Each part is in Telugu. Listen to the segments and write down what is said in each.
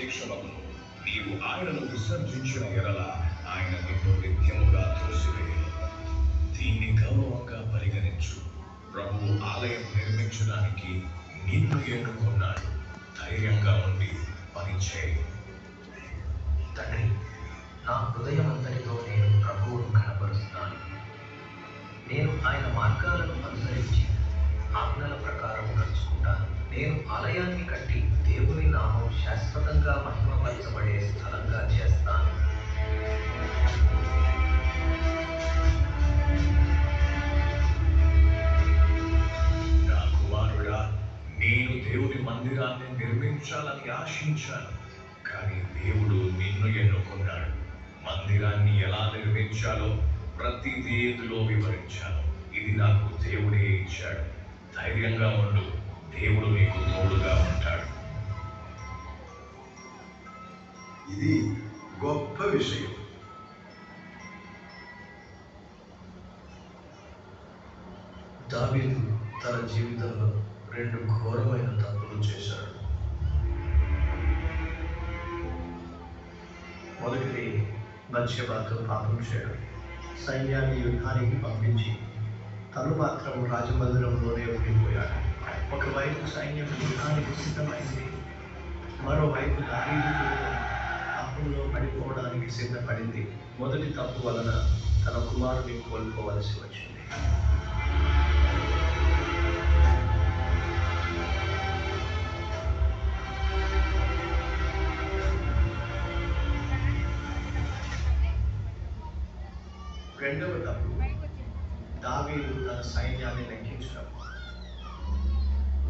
ప్రత్యక్షమగును. నీవు ఆయనను విసర్జించిన ఎడల ఆయన నిన్ను నిత్యముగా త్రోసివేయును. దీన్ని గౌరవంగా పరిగణించు. ప్రభువు ఆలయం నిర్మించడానికి నిన్ను ఎన్నుకున్నాడు. ధైర్యంగా ఉండి పనిచేయి. తండ్రి, నా హృదయం అంతటితో నేను ప్రభువును కనపరుస్తున్నాను. నేను ఆయన మార్గాలను అనుసరించి ఆజ్ఞల ప్రకారం నడుచుకుంటాను. నేను ఆలయాన్ని కట్టి దేవుని నామం శాశ్వతంగా మహిమపరచబడే స్థలంగా చేస్తాను. నా కుమారుడా, నేను దేవుని మందిరాన్ని నిర్మించాలని ఆశించాను, కానీ దేవుడు నిన్ను ఎన్నుకున్నాడు. మందిరాన్ని ఎలా నిర్మించాలో ప్రతిదీ ఇందులో వివరించాను. ఇది నాకు దేవుడే ఇచ్చాడు. ధైర్యంగా ఉండు, దేవుడు నీకు తోడుగా ఉంటాడు. ఇది గొప్ప విషయం. దావీదు తన జీవితంలో 2 ఘోరమైన తప్పులు చేశాడు. మొదటిది బత్షెబాతో పాపం చేయడం. సైన్యాన్ని యుద్ధానికి పంపించి తను మాత్రం రాజమందిరంలోనే ఉండిపోయాడు. ఒకవైపు సైన్యం యుద్ధానికి సిద్ధమైంది, మరోవైపు దావీదు పాపంలో పడిపోవడానికి సిద్ధపడింది. మొదటి తప్పు వలన తన కుమారుని కోల్పోవలసి వచ్చింది. రెండవ తప్పు, దావీదు తన సైన్యాన్ని లెక్కించడం.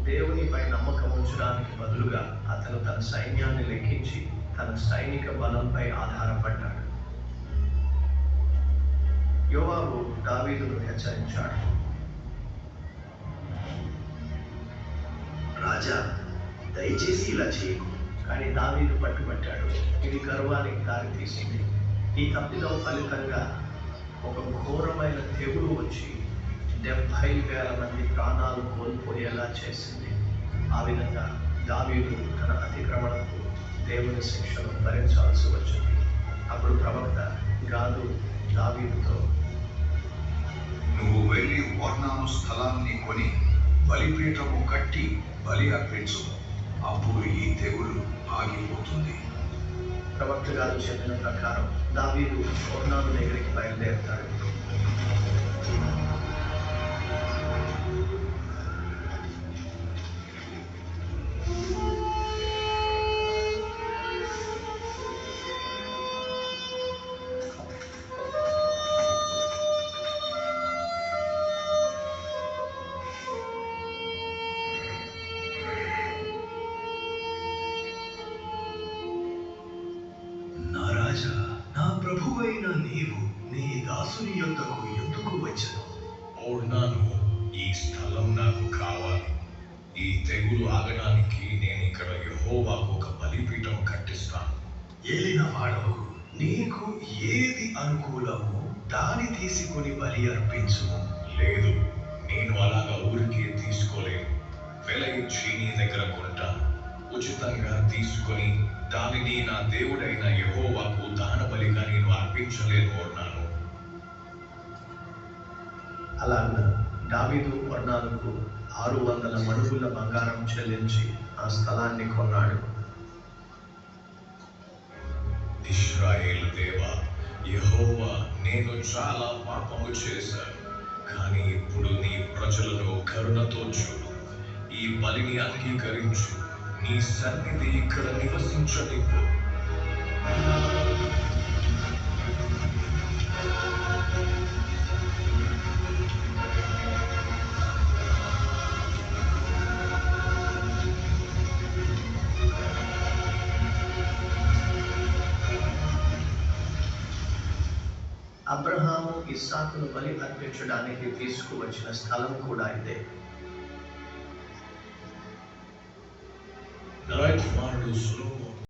దేవునిపై నమ్మకం ఉంచడానికి బదులుగా అతను తన సైన్యాన్ని లెక్కించి తన సైనిక బలంపై ఆధారపడ్డాడు. యోవాబు దావీదును హెచ్చరించాడు. రాజా, దయచేసి ఇలా చేయకు. కానీ దావీదు పట్టుబట్టాడు. ఇది గర్వానికి దారితీసింది. ఈ తప్పిదం ఫలితంగా ఒక ఘోరమైన తెగులు వచ్చి 70,000 మంది ప్రాణాలు కోల్పోయేలా చేసింది. ఆ విధంగా దావీదు తన అతిక్రమణకు దేవుని శిక్షను భరించాల్సి వచ్చింది. అప్పుడు ప్రవక్త గాదు దావీదుతో, నువ్వు వెళ్ళి ఓర్నాను స్థలాన్ని కొని బలిపీఠము కట్టి బలి అర్పించు. అప్పుడు ఈ తెగులు ఆగిపోతుంది. ప్రవక్త గారు చెప్పిన ప్రకారం దావీదు ఓర్నాను దగ్గరికి బయలుదేరుతాడు. నా ప్రభువైన నీవు నీ దాసుని యొద్దకు ఎందుకు వచ్చెను? ఓర్నాను, ఈ స్థలం నాకు కావాలి. ఈ తెగులు ఆగడానికి నేను ఇక్కడ యెహోవాకు ఒక బలిపీఠం కట్టిస్తాను. ఏలిన వాడవు, నీకు ఏది అనుకూలమో దాని తీసుకొని బలి అర్పించు. లేదు, నేను అలాగా ఊరికే తీసుకోలేను. వెల ఇచ్చి నీ దగ్గర కొంటాను. ఉచితంగా తీసుకొని దానిని నా దేవుడైన యెహోవాకు దహన బలిగా నేను అర్పించలేను అన్నాను. అలాగా దావీదు ఓర్నానుకు 600 మణుగుల బంగారం చెల్లించి ఆ స్థలాన్ని కొన్నాడు. ఇశ్రాయేలు దేవా యెహోవా, నేను చాలా పాపము చేశాను, కానీ ఇప్పుడు నీ ప్రజలను కరుణతో చూడు. ఈ బలిని అంగీకరించు. నీ సన్నిధి ఇక్కడ నివసించనివ్వు. అబ్రహాము ఇస్సాకును బలి అర్పించడానికి తీసుకువచ్చిన స్థలం కూడా ఇదే. రాజకుమారుడు సొలొమోను